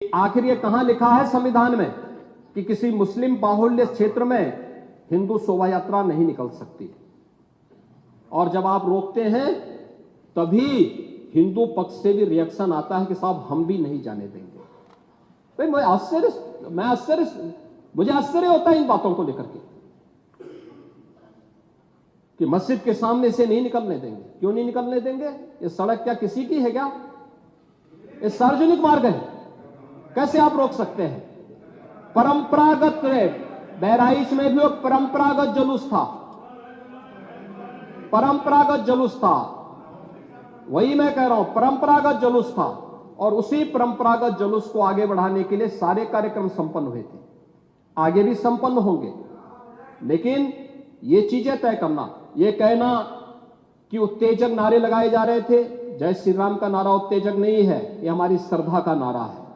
कि आखिर ये कहां लिखा है संविधान में कि किसी मुस्लिम बाहुल्य क्षेत्र में हिंदू शोभा यात्रा नहीं निकल सकती। और जब आप रोकते हैं तभी हिंदू पक्ष से भी रिएक्शन आता है कि साहब हम भी नहीं जाने देंगे। भाई मुझे आश्चर्य होता है इन बातों को लेकर के कि मस्जिद के सामने से नहीं निकलने देंगे। क्यों नहीं निकलने देंगे? ये सड़क क्या किसी की है क्या? ये सार्वजनिक मार्ग है, कैसे आप रोक सकते हैं? परंपरागत बहराइच में भी एक परंपरागत जुलूस था, परंपरागत जुलूस था, वही मैं कह रहा हूं, परंपरागत जुलूस था। और उसी परंपरागत जुलूस को आगे बढ़ाने के लिए सारे कार्यक्रम संपन्न हुए थे, आगे भी संपन्न होंगे। लेकिन ये चीजें तय करना, ये कहना कि उत्तेजक नारे लगाए जा रहे थे, जय श्री राम का नारा उत्तेजक नहीं है, ये हमारी श्रद्धा का नारा है,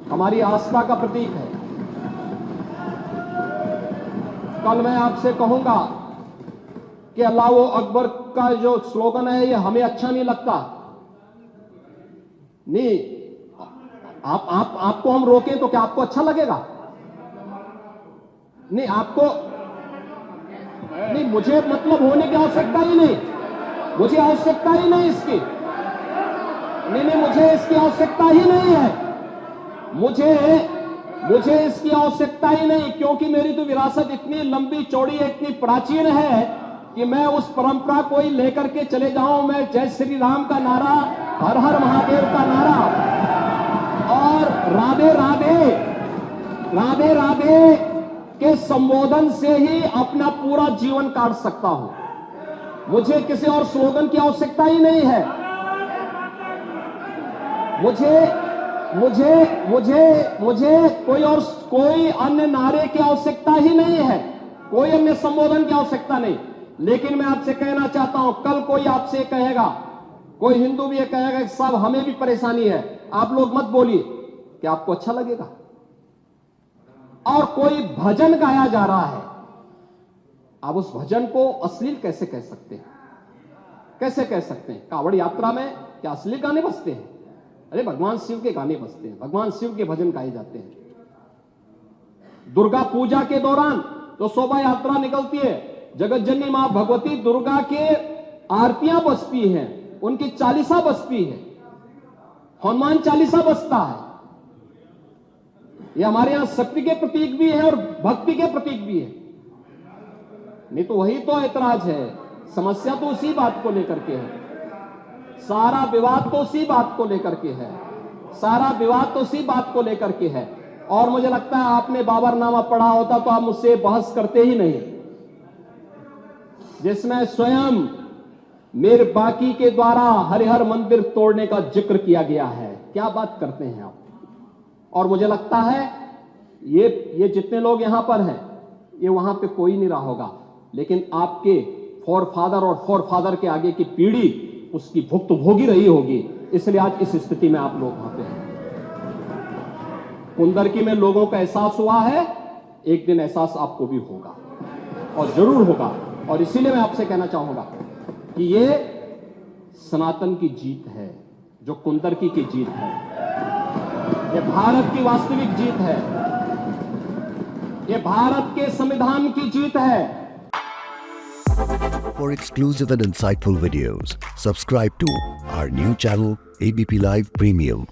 हमारी आस्था का प्रतीक है। कल मैं आपसे कहूंगा कि अल्लाह वो अकबर का जो स्लोगन है ये हमें अच्छा नहीं लगता, नहीं आपको हम रोकें तो क्या आपको अच्छा लगेगा? नहीं आपको नहीं, मुझे मतलब होने की आवश्यकता ही नहीं, मुझे आवश्यकता ही नहीं इसकी, नहीं मुझे इसकी आवश्यकता ही नहीं है, मुझे इसकी आवश्यकता ही नहीं, क्योंकि मेरी तो विरासत इतनी लंबी चौड़ी है, इतनी प्राचीन है कि मैं उस परंपरा को ही लेकर के चले जाऊं। मैं जय श्री राम का नारा, हर हर महादेव का नारा और राधे राधे राधे राधे के संबोधन से ही अपना पूरा जीवन काट सकता हूं। मुझे किसी और स्लोगन की आवश्यकता ही नहीं है, मुझे कोई अन्य नारे की आवश्यकता ही नहीं है, कोई अन्य संबोधन की आवश्यकता नहीं। लेकिन मैं आपसे कहना चाहता हूं, कल कोई आपसे कहेगा, कोई हिंदू भी ये कहेगा कि साहब हमें भी परेशानी है, आप लोग मत बोलिए, क्या आपको अच्छा लगेगा? और कोई भजन गाया जा रहा है, आप उस भजन को अश्लील कैसे कह सकते हैं? कैसे कह सकते हैं? कांवड़ यात्रा में क्या अश्लील गाने बजते हैं? अरे भगवान शिव के गाने बजते हैं, भगवान शिव के भजन गाए जाते हैं। दुर्गा पूजा के दौरान तो शोभा यात्रा निकलती है, जगत जननी मां भगवती दुर्गा के आरतियां बजती हैं, उनकी चालीसा बजती है, हनुमान चालीसा बजता है। ये हमारे यहां शक्ति के प्रतीक भी है और भक्ति के प्रतीक भी है। नहीं तो वही तो ऐतराज है, समस्या तो उसी बात को लेकर के है, सारा विवाद तो उसी बात को लेकर के है, सारा विवाद तो उसी बात को लेकर के है। और मुझे लगता है आपने बाबरनामा पढ़ा होता तो आप मुझसे बहस करते ही नहीं, जिसमें स्वयं मीर बाकी के द्वारा हरिहर मंदिर तोड़ने का जिक्र किया गया है। क्या बात करते हैं आप? और मुझे लगता है ये जितने लोग यहां पर हैं, ये वहां पे कोई नहीं रहा होगा, लेकिन आपके फोरफादर और फोरफादर के आगे की पीढ़ी उसकी भुक्त भोगी रही होगी, इसलिए आज इस स्थिति में आप लोग वहां पे हैं। कुंदरकी में लोगों का एहसास हुआ है, एक दिन एहसास आपको भी होगा और जरूर होगा। और इसीलिए मैं आपसे कहना चाहूंगा कि ये सनातन की जीत है, जो कुंदरकी की जीत है, ये भारत की वास्तविक जीत है, ये भारत के संविधान की जीत है। For exclusive and insightful videos, subscribe to our new channel ABP Live Premium.